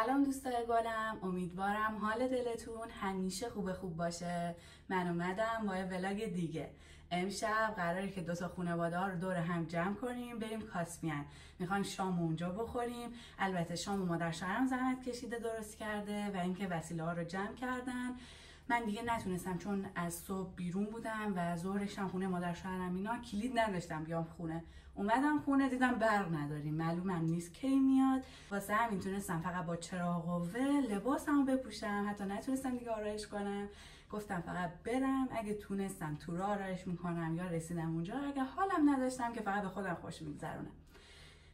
سلام دوستای گلم، امیدوارم حال دلتون همیشه خوب باشه. من اومدم با یه ولاگ دیگه. امشب قراره که دوتا خانواده ها رو دور هم جمع کنیم بریم کاسپین. میخوایم شام اونجا بخوریم. البته شام مادر شوهرم زحمت کشیده درست کرده و اینکه وسیله ها رو جمع کردن. من دیگه نتونستم چون از صبح بیرون بودم و ظهرش هم خونه مادر شوهرم اینا کلید نداشتم بیام خونه. اومدم خونه دیدم برق نداریم، معلومم نیست کی میاد. واسه همین تونستم فقط با چراغ قوه لباسمو بپوشم، حتی نتونستم دیگه آرایش کنم. گفتم فقط برم، اگه تونستم تو راه آرایش میکنم یا رسیدم اونجا، اگه حالم نداشتم که فقط به خودم خوش میگذرونم.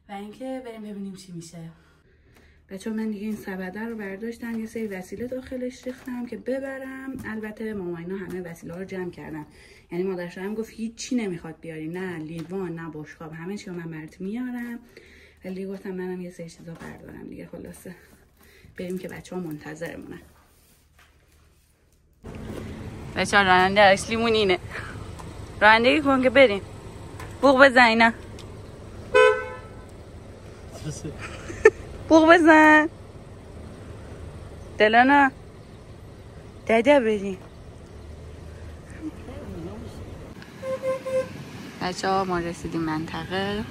و اینکه بریم ببینیم چی میشه. بچه‌ها من دیگه این سبده رو برداشتم، یه سری وسیله داخلش ریختم که ببرم. البته ماما اینا همه وسیله ها رو جمع کردن، یعنی مادر شوهرم گفت هیچی نمیخواد بیاری، نه لیوان نه بشقاب، همه چی رو من برات میارم. ولی گفتم منم یه سری چیزا بردارم دیگه. خلاصه بریم که بچه‌ها منتظرمونن. بچه‌ها راننده اصلیمون اینه، رانندگی کن که بریم. بوق بزن اینا، بوق بزن دلانا دادا بریم. بچه ها ما رسیدیم منطقه،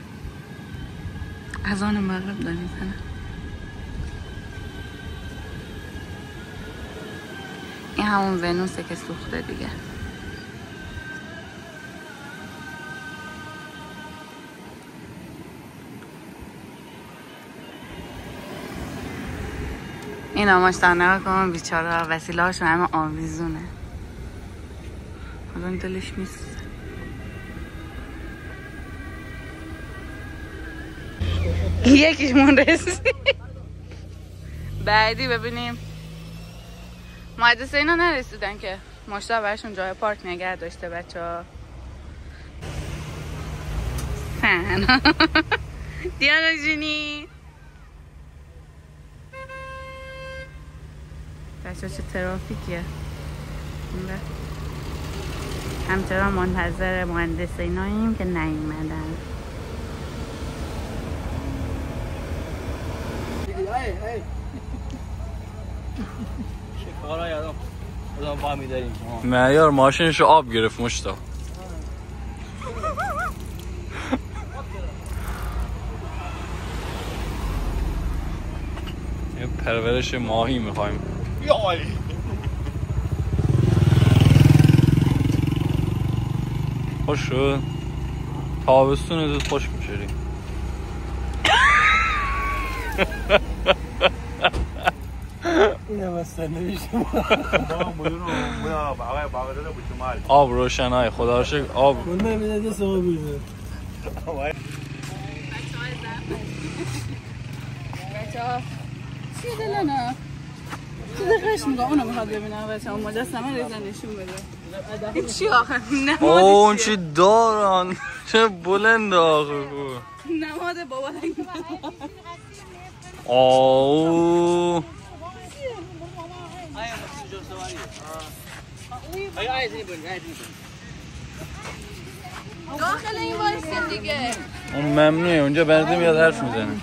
اذان مغرب داره میزنه. این همون ونوسه که سوخته دیگه. این آماشتر نگاه کن بیچاره، وسیله هاشون همه آویزونه. الان دلش نیست. یکیشمون رسید. بعدی ببینیم. مهندسه اینا نرسیدن که ماشتا برشون جای پارک نگه داشته بچه ها. سن دیانا جونی بچه چه ترافیکیه. همچنان منتظر مهندس ایناییم که نیومدن. معیار ماشینشو آب گرفت مشتا. یه پرورش ماهی میخوایم. خوش شد. تابستون زود خوش میشدیم. آب روشنای خدا رو شکر. آب بچه‌ها چیه دلانا؟ چیز قش میگه اونو میخواد ببینم. بچه‌ها مجسمه ریزن نشون بده. چی آخه نماد اون چی دارن چه بلند آخه نماد بابا آو داخل این وایسیم دیگه. اون ممنوعه اونجا برده میاد حرف میزنه.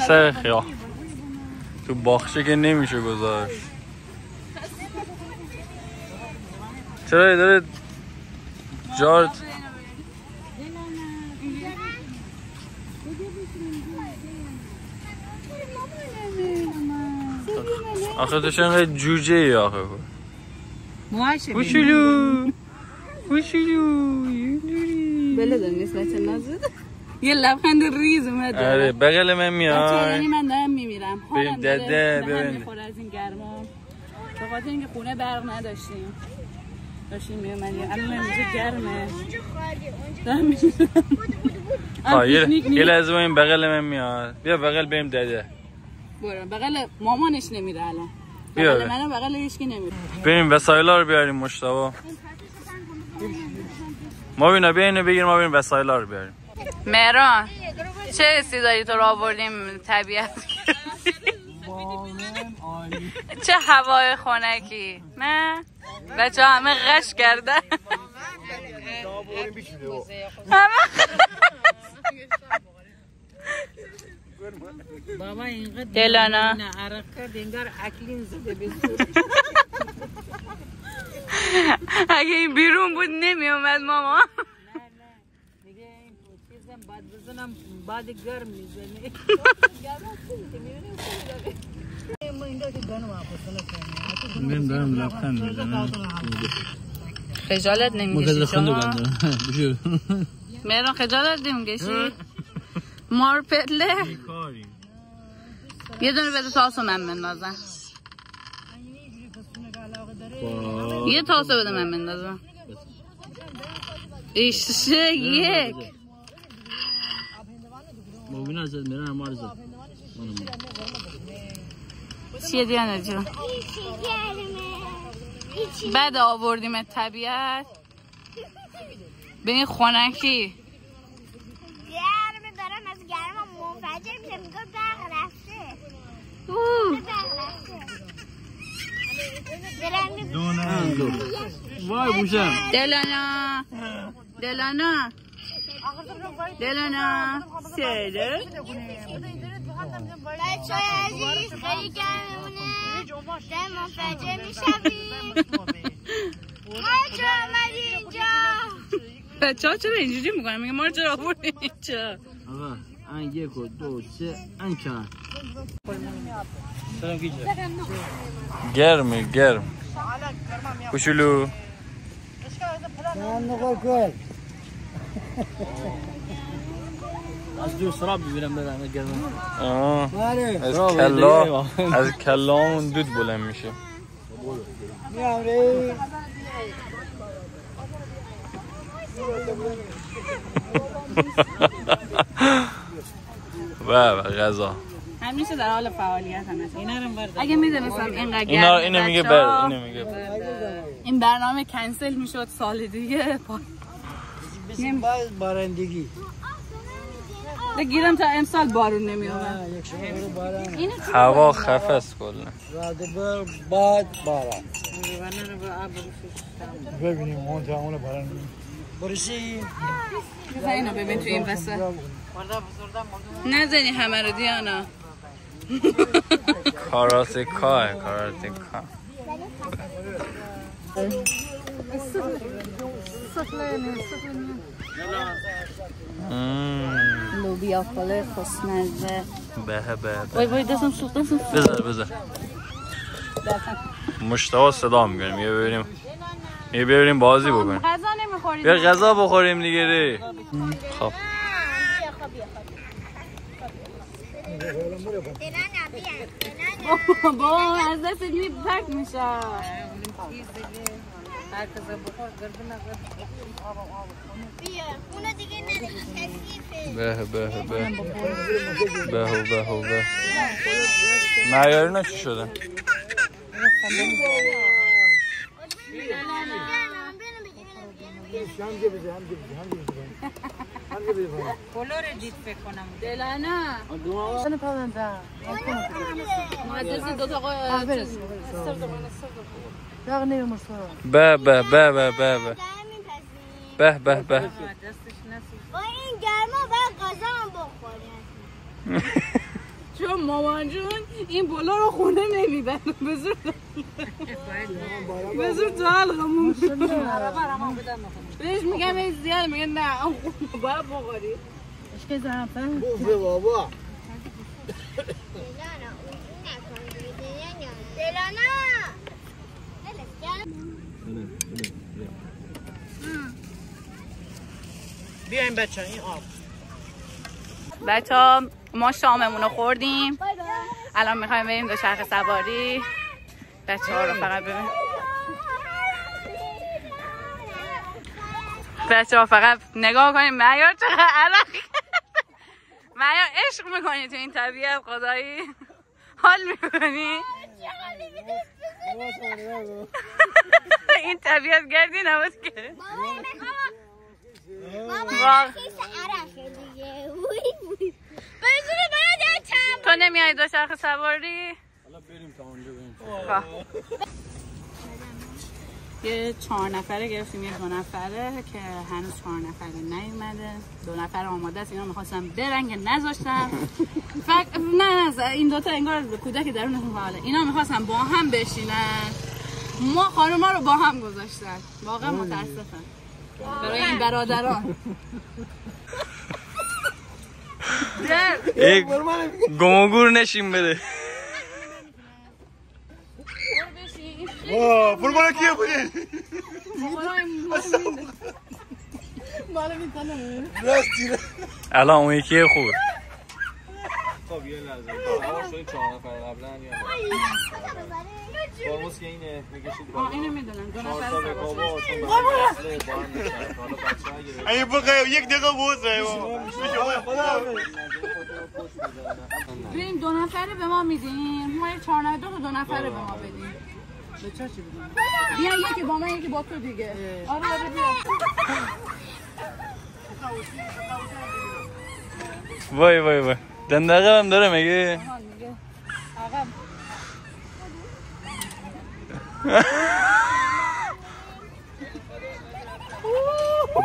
سر خیاه تو باخچه که نمیشه گذاشت. چرا داره جارت آخه تو چنقدر جوجه ای آخه کوچولو بله داره نسبت نازد. یه لبخند ریز اومده. آره بغل من میاد. یعنی من دارم میمیرم. بریم دده ببین میخوره از این گرما. به خاطر اینکه خونه برق نداشتیم. داشتیم میومدیم. الان اینجا گرمه. یه لحظه این بغل من میاد. بیا بغل بریم دده. برو بغل مامانش نمیره الان. بیا بغل منم بغل هیچکی نمیره. بریم وسایلا رو بیاریم مشتبه. ما بینا بیا اینو بگیر ما بریم وسایلا رو بیاریم. مهران چه استعدادی تو رو آوردیم طبیعت. چه هوای خنکی. نه بچه ها همه غش کردن. بابا اینقدر دلانا عرق کرد انگار اکلین زده به اگه این بیرون بود نمی اومد ماما. نه دیگه این چیزم بعد بزنم بعد گرم میزنه. من دارم لبخند میزنم. خجالت نمیکشی شما؟ مهران خجالت نمیکشی؟ مار پدله یه دونه بده تاسو من بندازم. یه تاسو بده من بندازم. ایشه یک مبین از میرن مار زد. چیه دیانه جون؟ بعد آوردیم طبیعت به این خنکی گرمه دارم از گرم منفجر میشه میگم برق رفته وای بوشم دلانا سیده بچه عزیز خیلی گرمونه در منفجر میشویم ما چرا آمدی اینجا بچه ها چرا اینجوری میکنم میگه ما چرا آوردیم اینجا آقا ان یک و دو سه ان چهار گرم کوچولو از دو سراب ببینم بدم گرم از کلامون دود بلند میشه و غذا همیشه در حال فعالیت اگه میدونستم اینقدر گرم اینو میگه بر این برنامه کنسل میشد سال دیگه بارندگی بگیرم تا امسال بارون نمیومد هوا خفه است کلا بعد باران ببینیم اون تا اون باران برسی اینو ببین تو این وسط نزنی همه رو دیانا کاراتکا لوبیا پلو خوشمزه به وای دستم سوخت بذار مشتاق صدا میکنیم یه بریم بازی بکنیم غذا نمیخورید بیا غذا بخوریم دیگه ری خب بابا از دست پک میشه هر کس بخور گردن نگرد بیا اونو دیگه نده کثیفه به معیارنا چی شده؟ کلور دید فکر کنم دلانا اون پاوندا مدرسه دو تا داغ نمیمرسه به با این گرما باید غذا هم بخوریم چون مامان جون این بولا رو خونه نمیبره به زور تو حلقمون بهش میگم این زیاد میگه نه اون خونه باید بخوری اشکه زرفه بوفه بابا دلانا بیاین بچه این آب بچه ها ما شاممون رو خوردیم الان میخوایم بریم دوچرخه سواری بچه ها رو فقط ببین بچه ها فقط نگاه کنیم معیار چقدر عرق معیار عشق میکنی تو این طبیعت خدایی حال میکنی این طبیعت گردی نبود که بابا کیس عرقه دیگه تو نمیای دوچرخه سواری؟ حالا بریم تا اونجا بریم. یه 4 نفره گرفتیم، یه 2 نفره که هنوز 4 نفره نیومده. 2 نفر آماده است. اینا می‌خواستم برن که نذاشتم. نه این دوتا انگار کودک درونشون فعاله. اینا می‌خواستم با هم بشینن. ما خانوما رو با هم گذاشتن. واقعا متاسفم برای این برادران. یک گمگور نشین بده. فرمان کیه بودی؟ الان اون یکی خوب. خب یه لحظه آقا شده 4 نفر قبلا یا فرموز که اینه میکشید بالا. اینو میدونم 2 نفر چون اگه بخیر یک دقیقه بوزه ببین 2 نفره به ما میدین، ما 4 نفر 2 نفره به ما بدین. به چه چی بدیم؟ بیا یکی با من یکی با تو دیگه. آره بیا. وای دندقه هم داره میگه. عقب.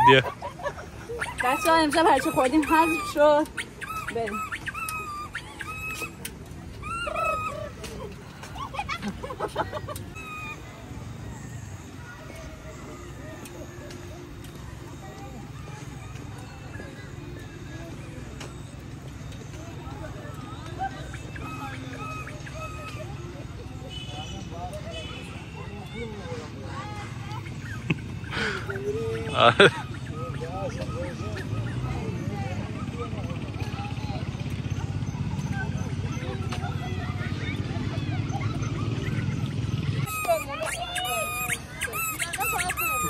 بیا. بچه‌ها امشب هرچی خوردیم حذف شد. بریم.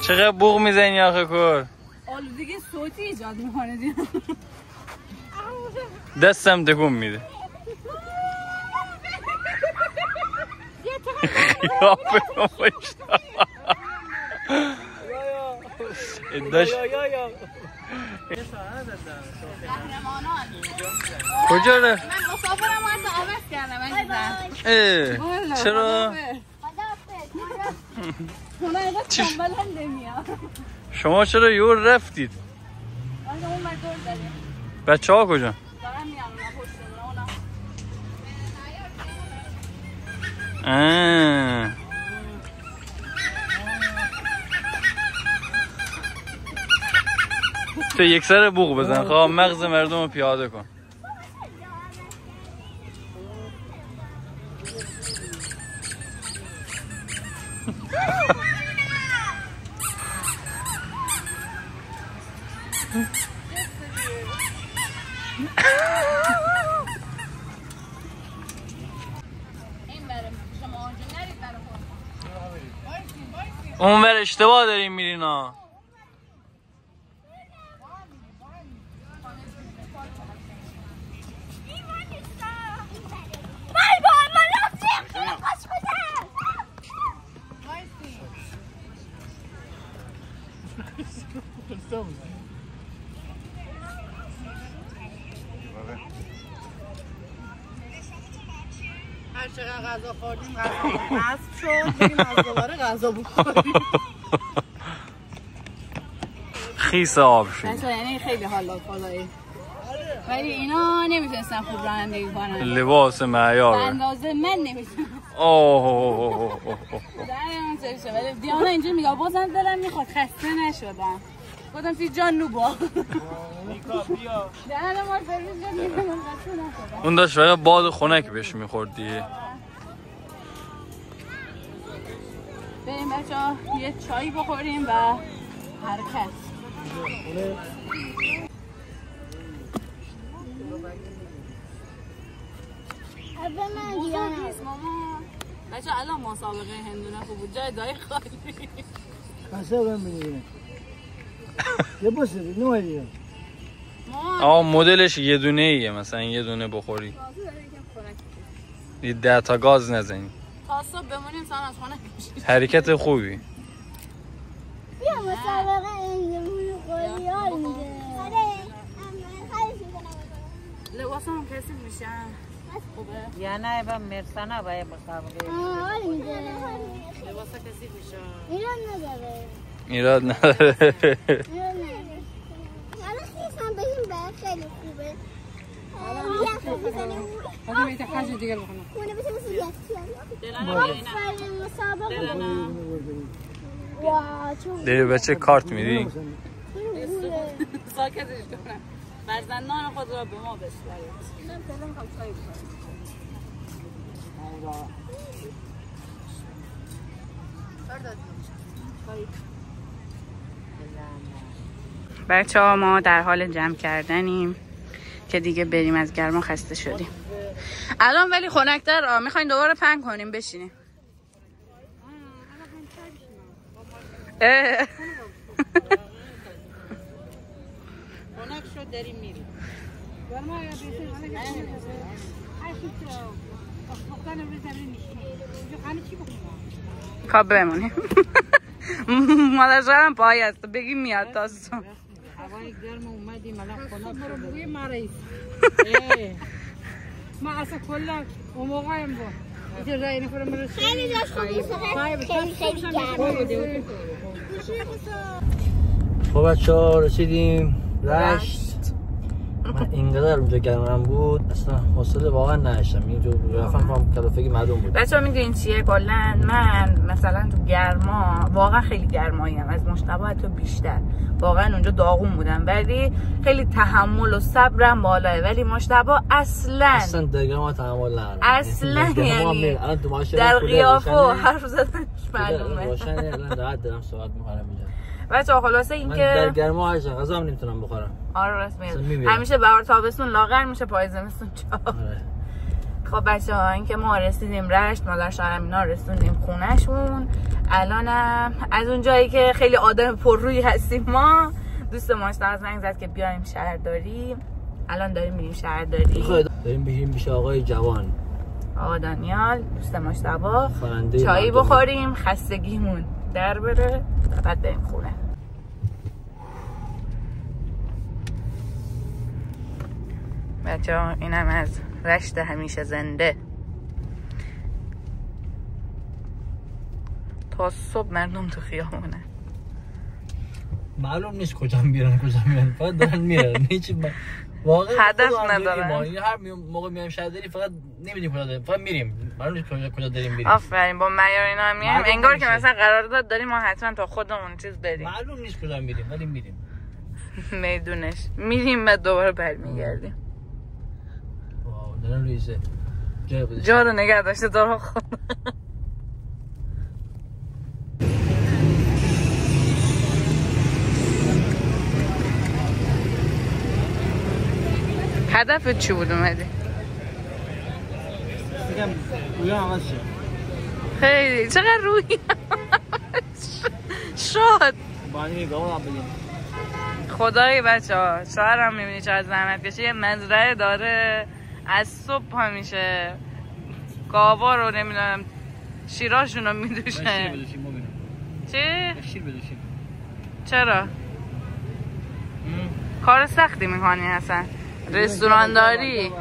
چقدر بوق میزنی آخه کار؟ آلودگی صوتی ایجاد میکنه دیگه. دستم تکون میده. کجا رفت؟ من مسافرم حتی عوض کردم. چرا؟ شما چرا یور رفتید؟ بچه ها کجا؟ تو یک سر بوق بزن خواه مغز مردم رو پیاده کن. اون بر اشتباه داریم میرین ها. هر چقدر غذا خوردیم غذا حذف شد، بریم از دوباره غذا بخوریم. خیس آب شد. یعنی خیلی حالا بالایی، ولی اینا نمیتونستن خوب رانندگی کنن. لباس معیار به اندازه من نمیتونم. درم سرشه. ولی دیانا اینجا میگه بازم دلم میخواد، خسته نشدم. گفتم سی جان نوبا. نیکا بیا. درم ما سرویس جان میگم خسته نشدم. اون داشت فقط باد خنک بهش میخورد دیگه. بریم بچه‌ها یه چایی بخوریم و حرکت. بچه‌ها الان مسابقه هندونه خوب بود، جای دای خالی. قصه بمیدیم یه بسید نمایدیم. آقا مدلش یه دونه ایه، مثلا یه دونه بخوری 10 تا گاز نزنی تا صبح بمونیم سان از خونه کشید. حرکت خوبی. بیا مسابقه هندونه خوری حال میده. لباسم کسی میشن. خوبه؟ یا نه با مرسانه باید مسابقه حال میده. لباس کسی میشه ایراد ایران نداره. نداره. حالا خیلی بگیم باید خیلی خوبه. حالا میشه خرج دیگه بکنم. خونه بشه مثل یکی دلانه آفرین مسابقه. دلانه واه چون داری بچه کارت میدی؟ ساکتش کنم. فرزندان خود را به ما بسپارید. بچه ها ما در حال جمع کردنیم که دیگه بریم، از گرما خسته شدیم الان. ولی خنک‌تر میخواین دوباره پهن کنیم بشینیم. خنک شد داریم میریم. گرما یا بیشتر کاب بمونیم. مادر شوهرم پای است بگیم میاد تا صبح. هوای گرم اومدیم الان خنک شد. بگوی ما رئیس. ما اصلا کلا اون موقع هم بود. اینجا رای نفر من خیلی جاش خوبه. خیلی گرمه. خب بچه‌ها رسیدیم رشت. من اینقدر اونجا گرمم بود اصلا حوصله واقعا نداشتم. اینجا رفتم کلافگی معلوم بود. بچه‌ها میدونین چیه، کلا من مثلا تو گرما واقعا خیلی گرماییم از مشتبه حتی بیشتر. واقعا اونجا داغون بودم ولی خیلی تحمل و صبرم بالاه، ولی مشتبه اصلا دیگه تحمل ندارم. اصلا یعنی در قیافه و حرف زدنش معلومه. روشنه الان راحت دارم صحبت می‌کنم اینجا. بچه‌ها خلاصه این من که در گرما هر چقدر غذا هم نمیتونم بخورم. آره راست میگی. همیشه بهار تابستون لاغر میشه، پاییز زمستون چاق. خب بچه‌ها این که ما رسیدیم رشت، مادر شوهرم اینا رسوندیم خونه‌شون. الانم از اون جایی که خیلی آدم پررویی هستیم ما، دوست ماست زنگ زد که بیایم شهرداری. الان داریم میریم شهرداری. داریم بریم پیش آقای جوان، آقا دانیال دوست مشتبه، چایی بخوریم خستگیمون در بره بعد بریم خونه. بچه ها اینم از رشت همیشه زنده. تا صبح مردم تو خیابونه، معلوم نیست کجا میرن فقط دارن میرن. هیچ واقعا هدف ندارن. هر موقع میایم شهرداری فقط نمیدونیم کجا داریم، فقط میریم، معلوم نیست کجا داریم میریم. آفرین با معیار اینا هم میایم انگار که مثلا قرارداد داریم ما حتما تا خودمون چیز بریم. معلوم نیست کجا میریم ولی میریم. میدونش میریم و دوباره برمیگردیم. واو دارم ریزه جا رو نگه داشته دارم خود. هدفت چی بود اومدی؟ میگم روی عوض شه. خیلی چقدر روی شاد با این نگاه هم بگیم خدای بچه ها شوهرم میبینی چقدر زحمت کشه، یه مزرعه داره از صبح همیشه گاوا رو نمیدونم شیراشون رو میدوشه. چی؟ شیر بدوشیم. چرا؟ کار سختی میکنی اصلا رستوران داری؟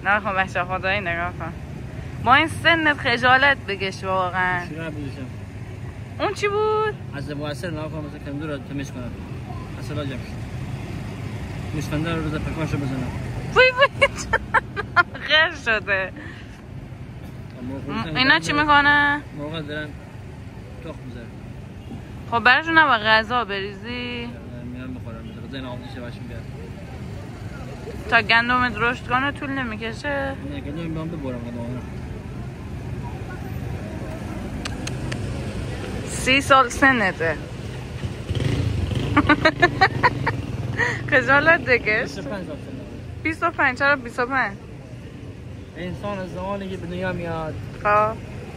نه خب بچه خدایی نگاه کن با این سنت خجالت بکش واقعا. شیر بدوشم. اون چی بود؟ از موثر نگاه کنم مثلا کندو رو تمیز کنم اصلا جمع میسفنده رو بزن پکاشو بزنم. وی غیر شده. اینا چی میکنه؟ موقع دارن تخم میذارن. خب براشون نباید غذا بریزی؟ میرم بخورم مثلا غذا این آموزش باشیم بیاد تا گندمت رشد کنه طول نمیکشه؟ نه گندم میام ببرم قدامه 30 سال سنته. خجالت بکش. 25 چرا 25؟ انسان از زمانی که به دنیا میاد خب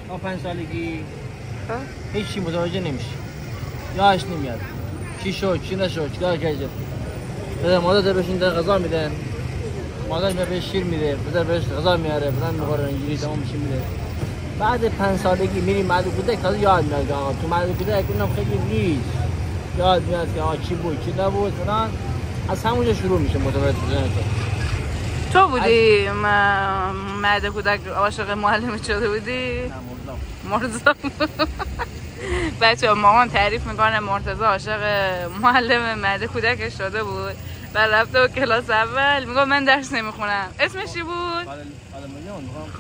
تا 5 سالگی هیچی متوجه نمیشه، یادش نمیاد چی شد چی نشد چیکار کرده. پدر مادر بهشون غذا میدن، مادر بهش شیر میده، پدر بهش غذا میاره، بدن میخوره اینجوری تمام میشه میده. بعد 5 سالگی میریم مهد کودک تازه یاد میاد آقا تو مهد کودک اونم خیلی نیست، یاد میاد که آقا چی بود چی نبود فلان. از همونجا شروع میشه متوجه شدن تو. تو بودی مرد کودک عاشق معلمت شده بودی؟ نه مرزا. بچه مامان تعریف میکنه مرتضی عاشق معلم مرد کودک شده بود و رفته و کلاس اول میگه من درس نمیخونم. اسمش چی بود؟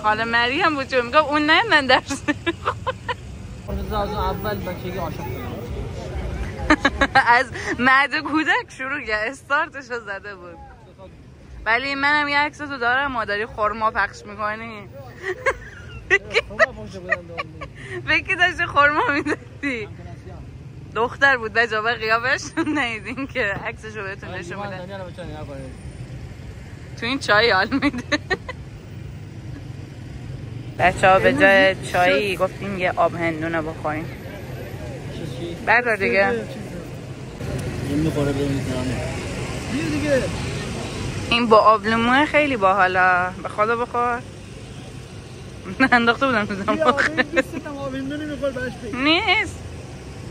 خاله مریم بود. چون میگه اون نه من درس نمیخونم. مرتضی از اول بچگی عاشق بود. از مرد کودک شروع کرد، استارتش رو زده بود. ولی منم یه عکستو دارم، مادری خورما پخش میکنی. فکر داشتی خورما میدادی. دختر بود بجا به قیافش ندیدین که عکسشو بهتون نشون میده. تو این چای حال میده. بچه ها به جای چایی گفتیم یه آب هندونه بخوریم. بردار دیگه. این با آب لیمو خیلی باحاله. به خدا بخور. من انداخته بودم تو دماغ. نیست.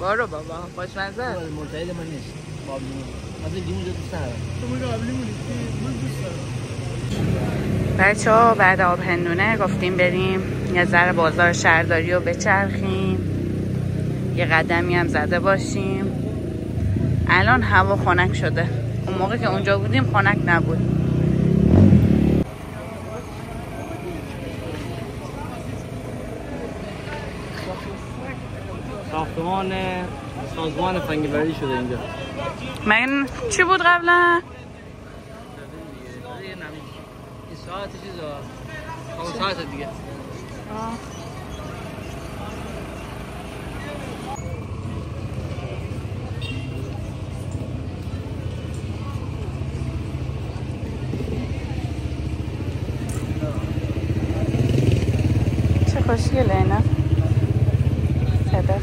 بارو بابا خوشمزه. مرتضی من نیست. آب لیمو. مثلا لیمو دوست ندارم. تو آب لیمو نیستی؟ من دوست دارم. بچه‌ها بعد آب هندونه گفتیم بریم یه ذره بازار شهرداری رو بچرخیم. یه قدمی هم زده باشیم. الان هوا خنک شده. اون موقع که اونجا بودیم خنک نبود. ساختمان سازمان فنگوری شده اینجا. من چی بود قبلا؟ این ساعت چیزا. اون ساعت دیگه. چه خوشگله اینا. صدف.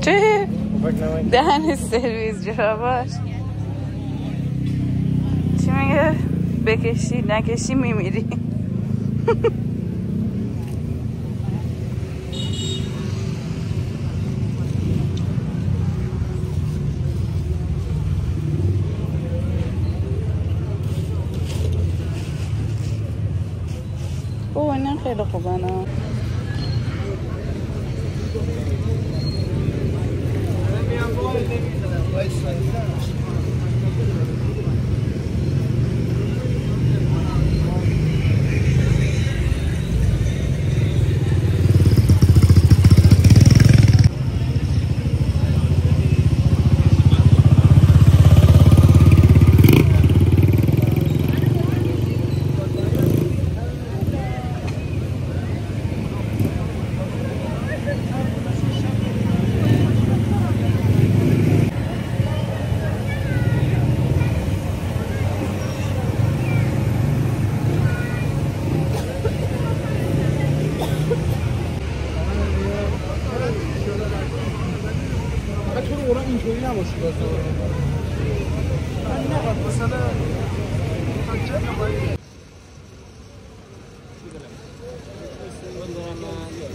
چه؟ دهن سرویس جراباش. چی میگه؟ بکشی نکشی میمیری. اوه اینم خیلی خوبه نه.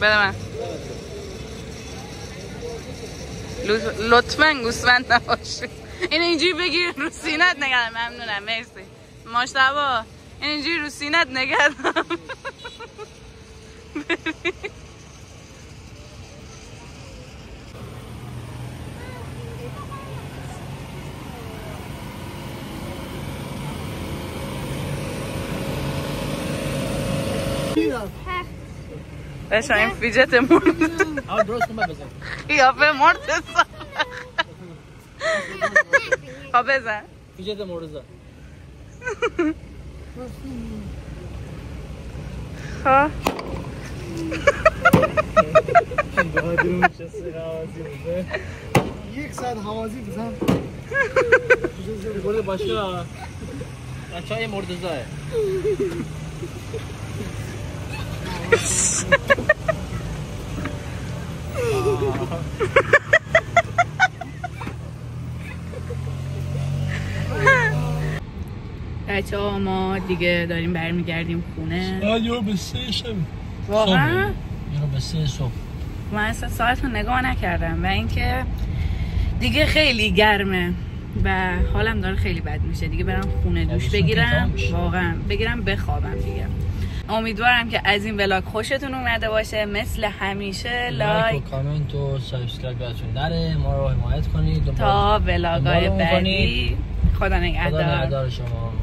بده من لطفاً گوسفند نباشی. این اینجوری بگیر رو سینت نگردم. ممنونم مرسی ماشتبا. این اینجوری رو سینت نگردم. بشا این فیجت مرد. آه درست کن بزن. قیافه مرتضی. خب بزن. فیجت مرتضی. خب. یک ساعت حوازی بزن. برده باشه. بچه‌های مرتضیه. بچه ها ما دیگه داریم برمیگردیم خونه. یه به 3 شب واقعا؟ یه به 3 صبح. من اصلا ساعت رو نگاه نکردم و اینکه دیگه خیلی گرمه و حالم داره خیلی بد میشه دیگه. برم خونه دوش بگیرم، واقعا بگیرم بخوابم دیگه. امیدوارم که از این ولاگ خوشتون اومده باشه. مثل همیشه لایک و کامنت و سابسکرایب یادتون نره. ما رو حمایت کنید تا ولاگ‌های بعدی. خدا نگهدار شما.